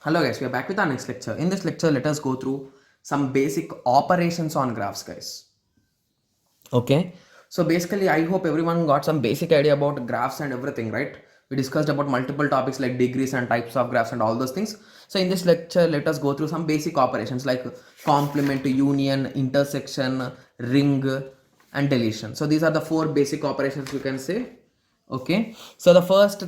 Hello guys, we are back with our next lecture. In this lecture, let us go through some basic operations on graphs, guys. Okay, so basically I hope everyone got some basic idea about graphs and everything, right? We discussed about multiple topics like degrees and types of graphs and all those things. So in this lecture, let us go through some basic operations like complement, union, intersection, ring, and deletion. So these are the four basic operations you can say. Okay, so the first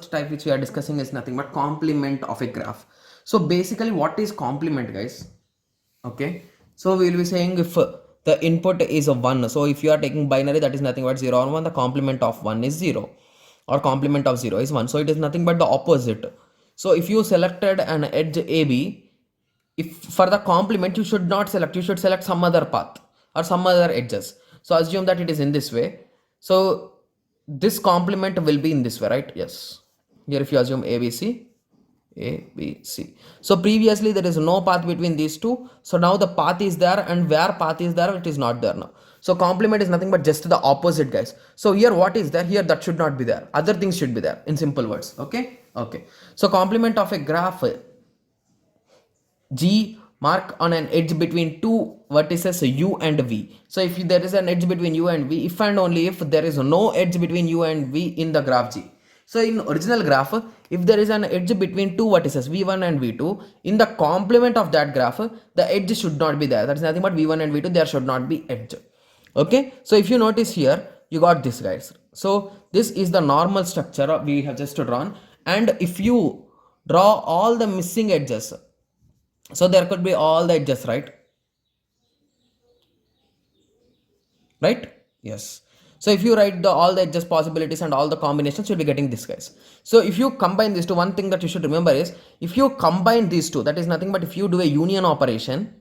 type which we are discussing is nothing but complement of a graph. So basically what is complement, guys? Okay, so we will be saying if the input is a 1, so if you are taking binary, that is nothing but 0 and 1, the complement of 1 is 0 or complement of 0 is 1, so it is nothing but the opposite. So if you selected an edge AB, if for the complement you should not select, you should select some other path or some other edges. So assume that it is in this way, so this complement will be in this way, right? Yes, here if you assume ABC, so previously there is no path between these two, so now the path is there, and where path is there, it is not there now. So complement is nothing but just the opposite, guys. So here what is there, here that should not be there, other things should be there, in simple words. Okay, so complement of a graph G mark on an edge between two vertices U and V. So if there is an edge between U and V, if and only if there is no edge between U and V in the graph G. So in original graph, if there is an edge between two vertices V1 and V2, in the complement of that graph, the edge should not be there. That is nothing but V1 and V2, there should not be edge. Okay, so if you notice here, you got this, guys. So this is the normal structure we have just drawn, and if you draw all the missing edges, so there could be all the edges, right? Yes. So if you write all the edges possibilities and all the combinations, you'll be getting this, guys. So if you combine these two, one thing that you should remember is, if you combine these two, that is nothing but if you do a union operation.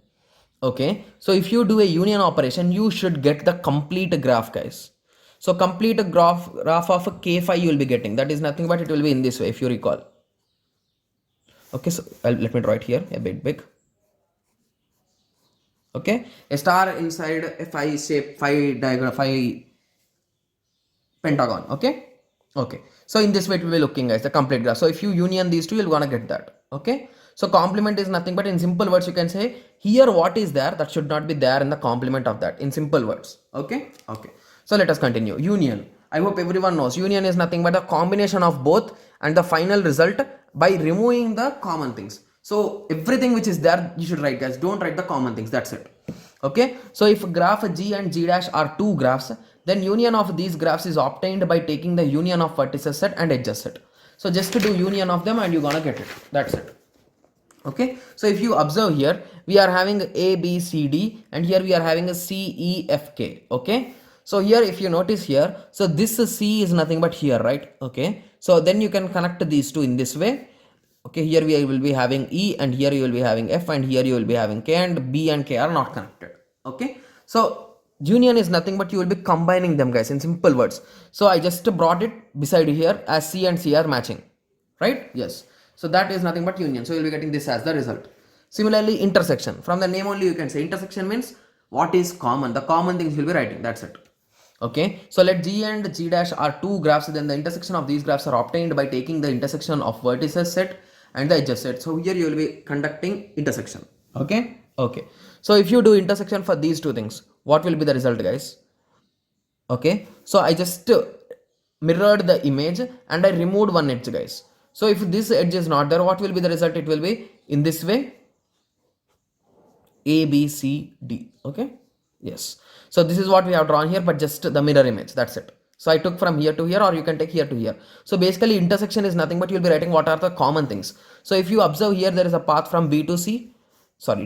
Okay, so if you do a union operation, you should get the complete graph, guys. So complete graph of a K phi you will be getting, that is nothing but it will be in this way, if you recall. Okay, so let me draw it here a bit big. Okay, a star inside a phi shape, phi diagram, phi pentagon. Okay, so in this way it will be looking, guys, the complete graph. So if you union these two, you're gonna get that. Okay, so complement is nothing but, in simple words, you can say here what is there that should not be there in the complement of that, in simple words. Okay, so let us continue. Union, I hope everyone knows union is nothing but a combination of both and the final result by removing the common things. So everything which is there you should write, guys, don't write the common things, that's it. Okay, so if graph G and G dash are two graphs, then union of these graphs is obtained by taking the union of vertices set and edges set. So just to do union of them and you're gonna get it, that's it. Okay, so if you observe here, we are having A, B, C, D, and here we are having a C, E, F, K. Okay, so here if you notice here, so this C is nothing but here, right? Okay, so then you can connect these two in this way. Okay, here we will be having E, and here you will be having F, and here you will be having K, and B and K are not connected. Okay, so union is nothing but you will be combining them, guys, in simple words. So I just brought it beside here as C and C are matching, right? Yes, so that is nothing but union, so you'll be getting this as the result. Similarly, intersection, from the name only you can say intersection means what is common, the common things you'll be writing, that's it. Okay, so let G and G dash are two graphs, then the intersection of these graphs are obtained by taking the intersection of vertices set and the edges set. So here you will be conducting intersection. Okay, so if you do intersection for these two things, what will be the result, guys? Okay, so I just mirrored the image and I removed one edge, guys. So if this edge is not there, what will be the result? It will be in this way, A, B, C, D. Okay, yes, so this is what we have drawn here, but just the mirror image, that's it. So I took from here to here, or you can take here to here. So basically intersection is nothing but you'll be writing what are the common things. So if you observe here, there is a path from B to C,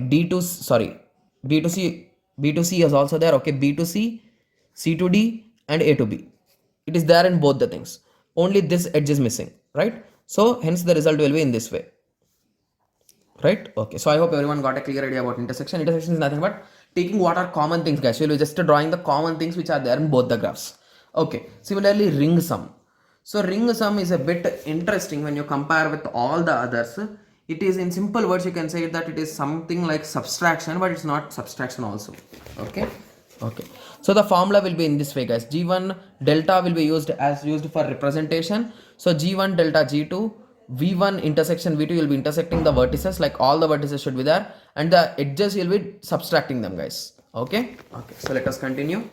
B to C, B to C is also there. Okay, B to C, C to D, and A to B. It is there in both the things. Only this edge is missing, right? So hence the result will be in this way, right? Okay, so I hope everyone got a clear idea about intersection. Intersection is nothing but taking what are common things, guys. So you'll be just drawing the common things which are there in both the graphs. Okay, similarly ring sum. So ring sum is a bit interesting when you compare with all the others. It is, in simple words, you can say that it is something like subtraction, but it's not subtraction also. Okay, so the formula will be in this way, guys. G1 delta will be used for representation. So G1 delta G2 v1 intersection v2, you'll be intersecting the vertices, like all the vertices should be there, and the edges you'll be subtracting them, guys. Okay, so let us continue.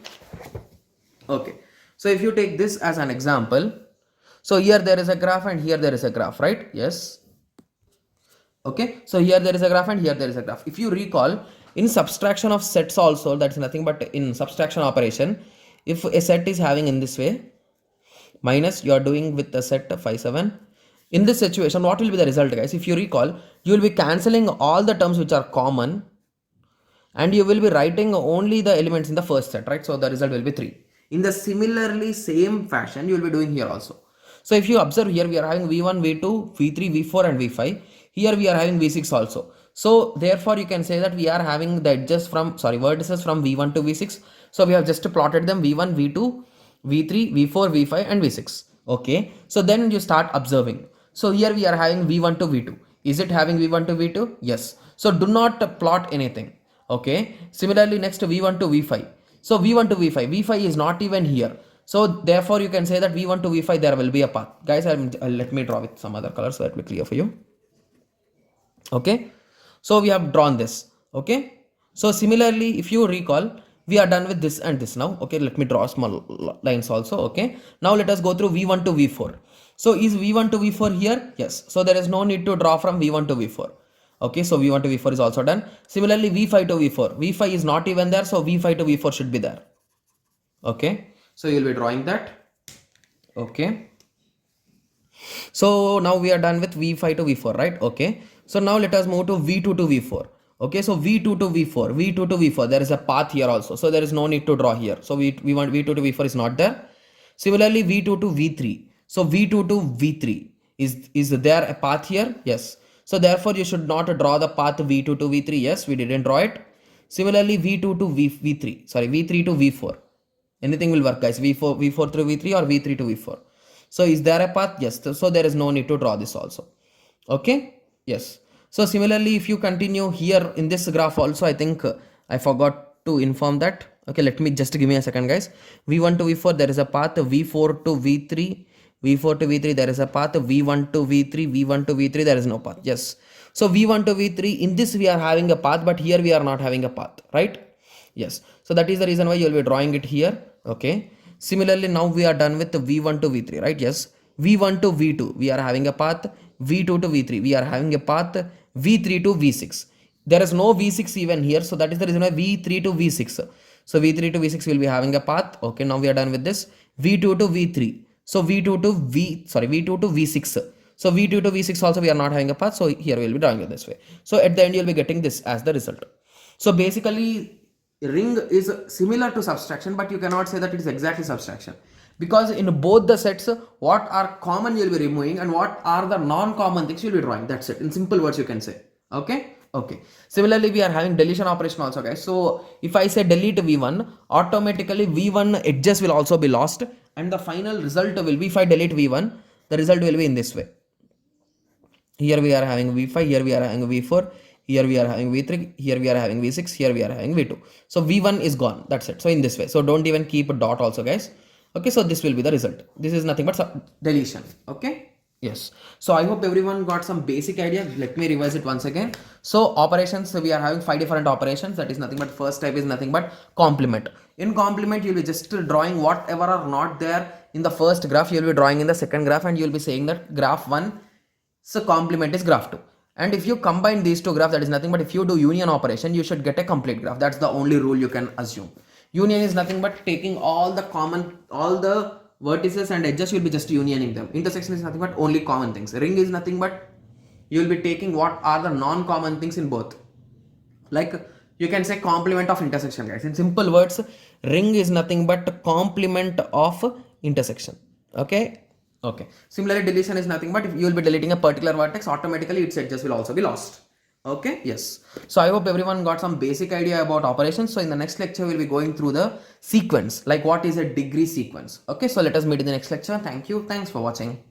Okay, so if you take this as an example, so here there is a graph and here there is a graph, right? Yes. Okay, so here there is a graph and here there is a graph. If you recall, in subtraction of sets also, that's nothing but in subtraction operation, if a set is having in this way, minus you are doing with the set 5 7, in this situation what will be the result, guys? If you recall, you will be cancelling all the terms which are common and you will be writing only the elements in the first set, right? So the result will be 3. In the similarly same fashion you will be doing here also. So if you observe here, we are having v1 v2 v3 v4 and v5. Here we are having v6 also. So therefore you can say that we are having the edges from vertices from v1 to v6. So we have just plotted them v1 v2 v3 v4 v5 and v6. Okay, so then you start observing. So here we are having v1 to v2. Is it having v1 to v2? Yes. So do not plot anything. Okay, similarly next v1 to v5. So v1 to v5 is not even here. So therefore you can say that v1 to v5 there will be a path. Guys, let me draw with some other color so that will be clear for you. Okay, so we have drawn this. Okay, so similarly if you recall, we are done with this and this now. Okay, let me draw small lines also. Okay, now let us go through v1 to v4. So is v1 to v4 here? Yes. So there is no need to draw from v1 to v4. Okay, so v1 to v4 is also done. Similarly v5 to v4, v5 is not even there, so v5 to v4 should be there. Okay, so you will be drawing that. Okay, so now we are done with v5 to v4, right? Okay, so now let us move to v2 to v4. Okay, so v2 to v4, there is a path here also, so there is no need to draw here. So we want v2 to v4 is not there. Similarly v2 to v3, so v2 to v3 is there a path here? Yes. So therefore you should not draw the path v2 to v3. Yes, we didn't draw it. Similarly v2 to v3 to v4, anything will work, guys. v4 through v3 or v3 to v4. So is there a path? Yes. So there is no need to draw this also. Okay, yes. So similarly if you continue here in this graph also, I think I forgot to inform that. Okay, let me just give me a second, guys. v1 to v4 there is a path, v4 to v3 there is a path, v1 to v3 there is no path. Yes, so v1 to v3, in this we are having a path, but here we are not having a path, right? Yes, so that is the reason why you will be drawing it here. Okay, similarly now we are done with the v1 to v3, right? Yes, v1 to v2 we are having a path, v2 to v3 we are having a path, v3 to v6 there is no v6 even here, so that is the reason why v3 to v6. So v3 to v6 will be having a path. Okay, now we are done with this. v2 to v3, so v2 to v6. So v2 to v6 also we are not having a path, so here we will be drawing it this way. So at the end you will be getting this as the result. So basically ring is similar to subtraction, but you cannot say that it is exactly subtraction, because in both the sets what are common you will be removing and what are the non-common things you will be drawing. That's it, in simple words you can say. Okay, similarly we are having deletion operation also, guys. So if I say delete v1, automatically v1 edges will also be lost, and the final result will be, if I delete v1, the result will be in this way. Here we are having v5, here we are having v4, here we are having v3, here we are having v6, here we are having v2. So v1 is gone, that's it. So in this way, so don't even keep a dot also, guys. Okay, so this will be the result. This is nothing but deletion. Okay, yes. So I hope everyone got some basic idea. Let me revise it once again. So operations, so we are having 5 different operations. That is nothing but, first type is nothing but complement. In complement you will be just drawing whatever are not there in the first graph, you will be drawing in the second graph, and you will be saying that graph 1 so complement is graph 2. And if you combine these two graphs, that is nothing but, if you do union operation, you should get a complete graph. That's the only rule you can assume. Union is nothing but taking all the vertices and edges, you'll be just unioning them. Intersection is nothing but only common things. Ring is nothing but you'll be taking what are the non-common things in both. Like you can say complement of intersection, guys. In simple words, ring is nothing but complement of intersection. Okay. Similarly, deletion is nothing but if you will be deleting a particular vertex, automatically its edges will also be lost. Okay, yes. So I hope everyone got some basic idea about operations. So in the next lecture, we'll be going through the sequence, like what is a degree sequence. Okay, so let us meet in the next lecture. Thank you. Thanks for watching.